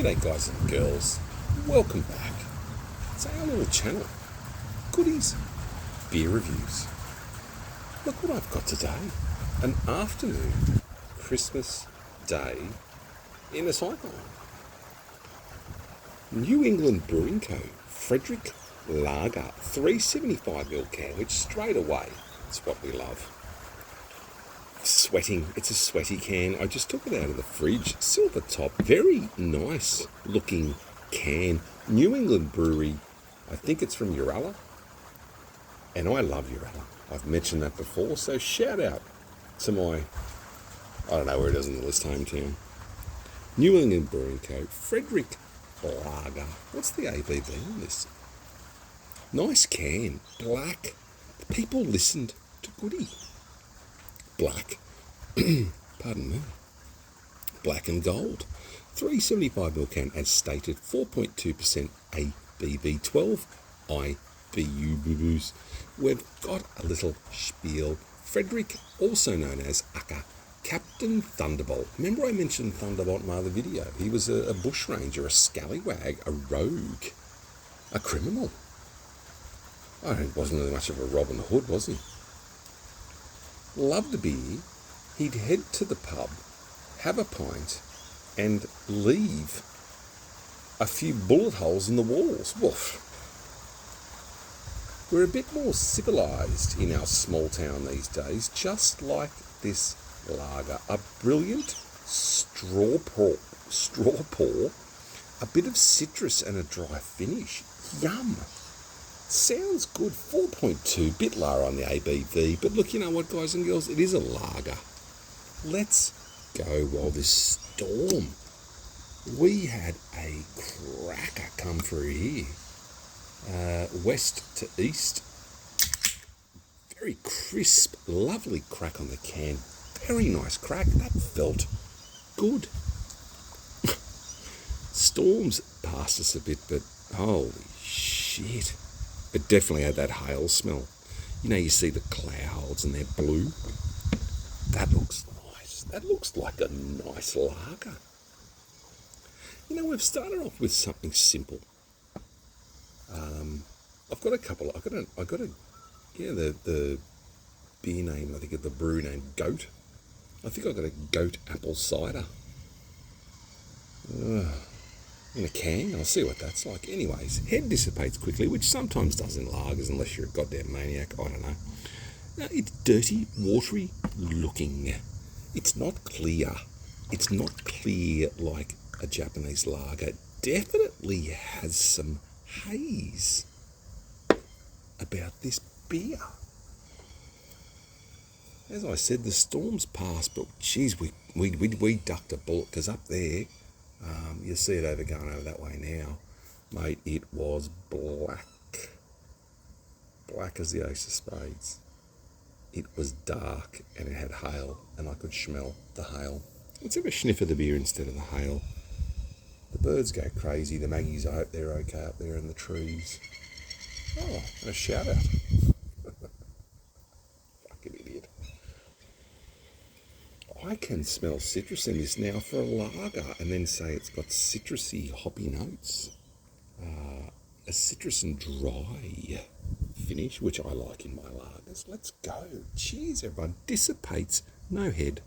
G'day guys and girls, welcome back. It's our little channel, Goodies Beer Reviews. Look what I've got today, an afternoon Christmas day in a cyclone. New England Brewing Frederick Lager, 375ml can, which straight away, it's what we love. Sweating, it's a sweaty can. I just took it out of the fridge, silver top, very nice looking can. New England Brewery, I think it's from Uralla, and I love Uralla. I've mentioned that before, so shout out to my, I don't know where it is in the list, hometown. New England Brewing Frederick Lager. What's the ABV on this? Nice can, black. People listened to Goody. Black, pardon me, black and gold, 375ml can as stated, 4.2% ABV, 12 IBUs. We've got a little spiel. Frederick, also known as Aka, Captain Thunderbolt. Remember I mentioned Thunderbolt in my other video? He was a bushranger, a scallywag, a rogue, a criminal. Oh, he wasn't really much of a Robin Hood, was he? Loved a beer. He'd head to the pub, have a pint, and leave a few bullet holes in the walls. Woof. We're a bit more civilised in our small town these days, just like this lager. A brilliant straw pour, a bit of citrus and a dry finish. Yum. Sounds good, 4.2, bit lower on the ABV, but look, you know what, guys and girls, it is a lager. Let's go while this storm. We had a cracker come through here, west to east. Very crisp, lovely crack on the can. Very nice crack, that felt good. Storms passed us a bit, but holy shit. It definitely had that hail smell. You know, you see the clouds and they're blue. That looks nice. That looks like a nice lager. You know, we've started off with something simple. I've got a couple. The beer name, I think of the brew name, Goat. I think I've got a Goat apple cider. In a can. I'll see what that's like. Anyways, head dissipates quickly, which sometimes does in lagers unless you're a goddamn maniac. I don't know. Now, it's dirty, watery looking. It's not clear. It's not clear like a Japanese lager. It definitely has some haze about this beer. As I said, the storm's passed, but geez, we ducked a bullet, because up there, you see it going over that way now, mate. It was black as the ace of spades. It was dark and it had hail, and I could smell the hail. Let's have a sniff of the beer instead of the hail. The birds go crazy. The maggies, I hope they're okay up there in the trees. Oh, and a shout out. Fucking idiot. I can smell citrus in this now for a lager, and then say it's got citrusy, hoppy notes. A citrus and dry finish, which I like in my lagers. Let's go. Cheers, everyone. Dissipates, no head.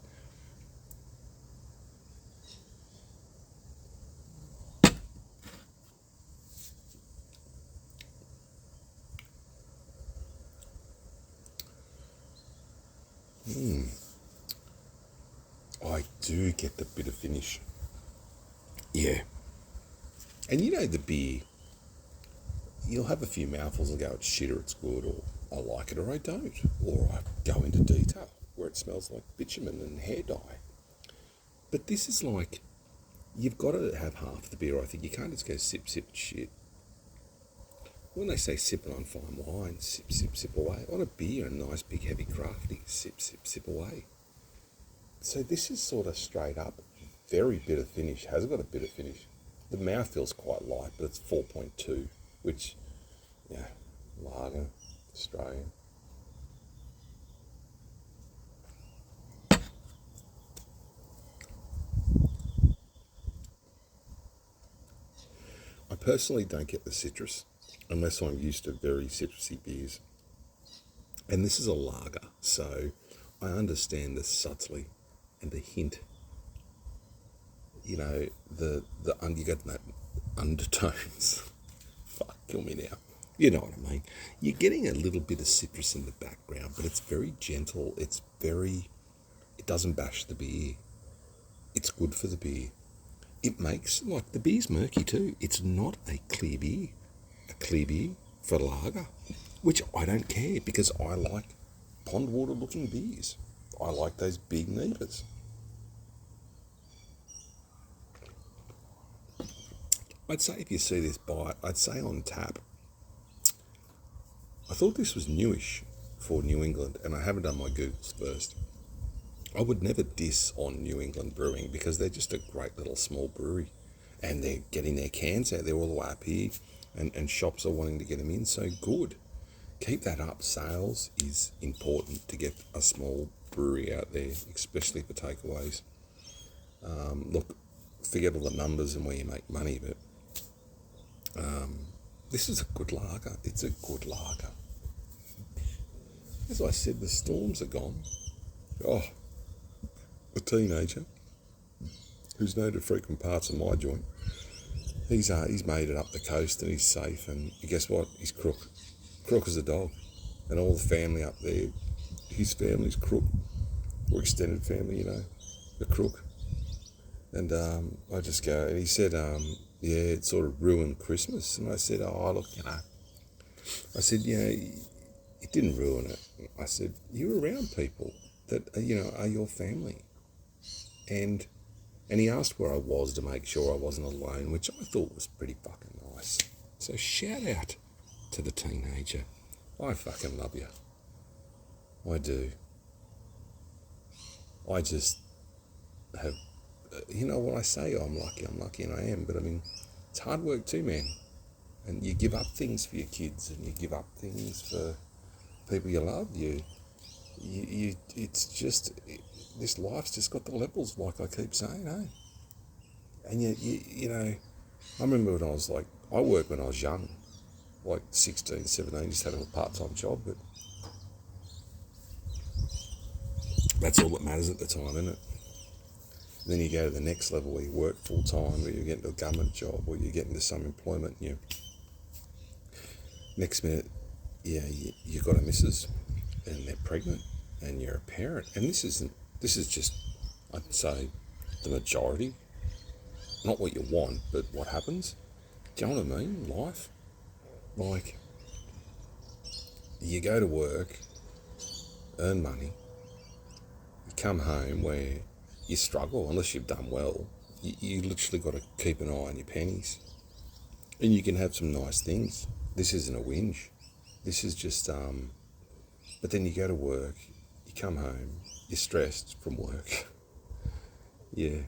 I do get the bit of finish. Yeah. And you know the beer, you'll have a few mouthfuls and go, it's shit or it's good, or I like it or I don't, or I go into detail where it smells like bitumen and hair dye. But this is like, you've got to have half the beer, I think. You can't just go sip, sip, shit. When they say sipping on fine wine, sip, sip, sip away. On a beer, a nice big heavy crafty, sip, sip, sip away. So this is sort of straight up, very bit of finish, has got a bit of finish. The mouth feels quite light, but it's 4.2, which, yeah, lager, Australian. personally don't get the citrus unless I'm used to very citrusy beers. And this is a lager, so I understand the subtly and the hint. You know, you get that undertones. Fuck, kill me now. You know what I mean. You're getting a little bit of citrus in the background, but it's very gentle. It doesn't bash the beer. It's good for the beer. It makes, like, the beer's murky too. It's not a clear beer. A clear beer for lager, which I don't care because I like pond water looking beers. I like those big neepers. I'd say if you see this bite, I'd say on tap. I thought this was newish for New England, and I haven't done my Googles first. I would never diss on New England Brewing because they're just a great little small brewery, and they're getting their cans out there all the way up here, and shops are wanting to get them in, so good. Keep that up. Sales is important to get a small brewery out there, especially for takeaways. Look, forget all the numbers and where you make money, but this is a good lager. It's a good lager. As I said, the storms are gone. Oh, a teenager who's known to frequent parts of my joint. He's made it up the coast and he's safe. And guess what? He's crook. Crook as a dog. And all the family up there, his family's crook, or extended family, you know, the crook. And I just go, and he said, yeah, it sort of ruined Christmas. And I said, oh, look, you know, I said, you know, it didn't ruin it. I said, you're around people that, you know, are your family. And he asked where I was to make sure I wasn't alone, which I thought was pretty fucking nice. So shout out to the teenager. I fucking love you. I do. I just have, you know what I say, I'm lucky, and I am, but I mean, it's hard work too, man. And you give up things for your kids, and you give up things for people you love. It's just, this life's just got the levels, like I keep saying, eh? And you know, I remember when I was like, I worked when I was young, like 16, 17, just had a part-time job, but that's all that matters at the time, isn't it? Then you go to the next level where you work full-time, where you get into a government job, or you get into some employment, and next minute, yeah, you got a missus, and they're pregnant, and you're a parent, and this is just, I'd say, the majority. Not what you want, but what happens. Do you know what I mean? Life. Like, you go to work, earn money, you come home where you struggle, unless you've done well. You literally got to keep an eye on your pennies. And you can have some nice things. This isn't a whinge. This is just, but then you go to work, you come home, you're stressed from work. Yeah,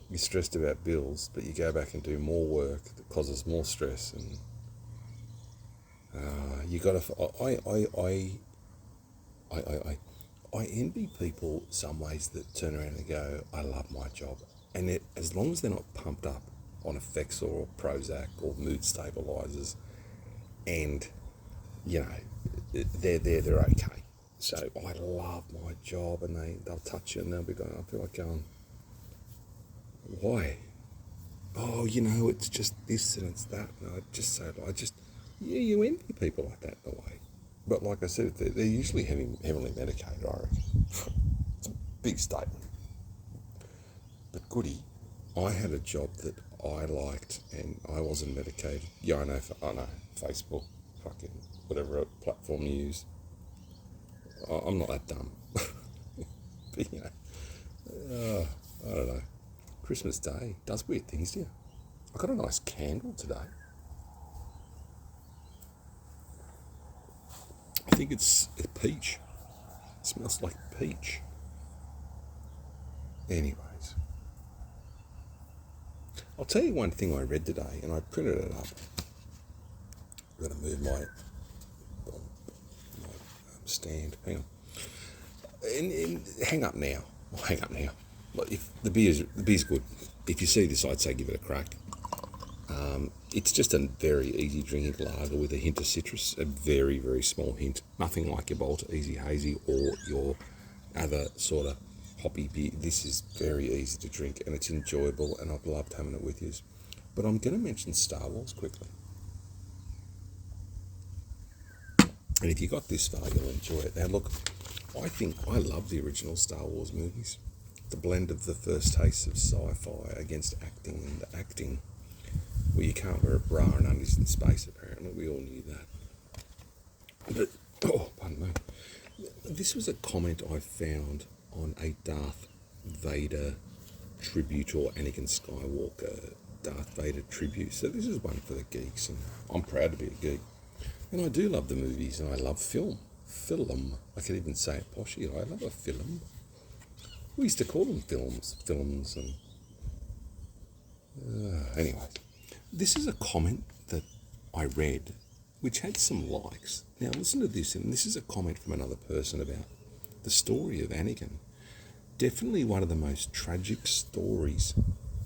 you're stressed about bills, but you go back and do more work that causes more stress. And you got to, I envy people some ways that turn around and go, I love my job. And as long as they're not pumped up on Effexor or Prozac or mood stabilisers, and, you know, they're okay. So I love my job, and they'll touch you and they'll be going, I feel like going, why? Oh, you know, it's just this and it's that. And yeah, you envy people like that in a way. But like I said, they're usually heavily medicated, I reckon. It's a big statement. But goody, I had a job that I liked and I wasn't medicated. Yeah, I know, Facebook, fucking whatever platform you use. I'm not that dumb. But, you know, I don't know. Christmas Day does weird things to you. I got a nice candle today. I think it's a peach. It smells like peach. Anyways, I'll tell you one thing I read today, and I printed it up. I'm going to move my stand. Hang on. And hang up now. Well, hang up now. If the beer's good. If you see this, I'd say give it a crack. It's just a very easy drinking lager with a hint of citrus, a very, very small hint. Nothing like your Bolter Easy Hazy or your other sort of hoppy beer. This is very easy to drink and it's enjoyable, and I've loved having it with you. But I'm going to mention Star Wars quickly. And if you got this far, you'll enjoy it. Now look, I love the original Star Wars movies. The blend of the first taste of sci-fi against acting, and the acting where you can't wear a bra and undies in space, apparently. We all knew that. But, pardon me. This was a comment I found on a Darth Vader tribute, or Anakin Skywalker Darth Vader tribute. So this is one for the geeks, and I'm proud to be a geek. And I do love the movies, and I love film. Film. I can even say it poshy. I love a film. We used to call them films, and anyway. This is a comment that I read, which had some likes. Now listen to this, and this is a comment from another person about the story of Anakin. Definitely one of the most tragic stories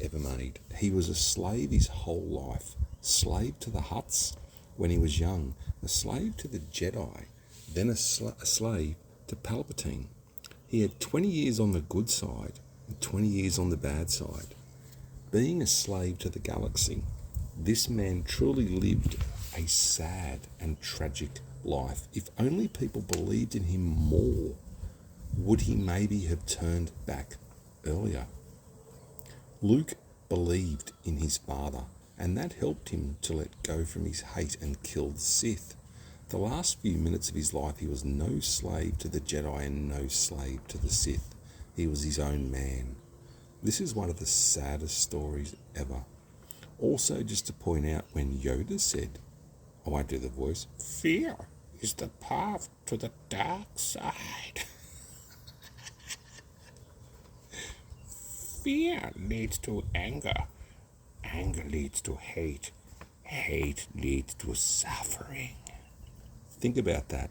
ever made. He was a slave his whole life, slave to the Hutts when he was young, a slave to the Jedi, then a slave to Palpatine. He had 20 years on the good side and 20 years on the bad side. Being a slave to the galaxy, this man truly lived a sad and tragic life. If only people believed in him more, would he maybe have turned back earlier? Luke believed in his father, and that helped him to let go from his hate and kill the Sith. The last few minutes of his life, he was no slave to the Jedi and no slave to the Sith. He was his own man. This is one of the saddest stories ever. Also, just to point out, when Yoda said, I won't do the voice, fear is the path to the dark side. Fear leads to anger. Anger leads to hate. Hate leads to suffering. Think about that.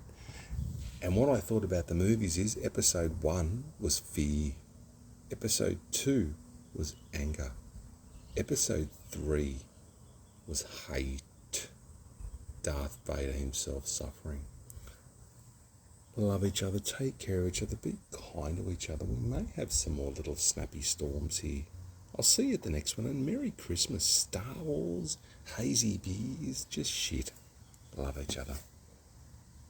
And what I thought about the movies is episode 1 was fear. Episode 2 was anger. Episode 3 was hate. Darth Vader himself suffering. Love each other, take care of each other, be kind to each other. We may have some more little snappy storms here. I'll see you at the next one, and Merry Christmas. Star Wars, hazy beers, just shit. Love each other.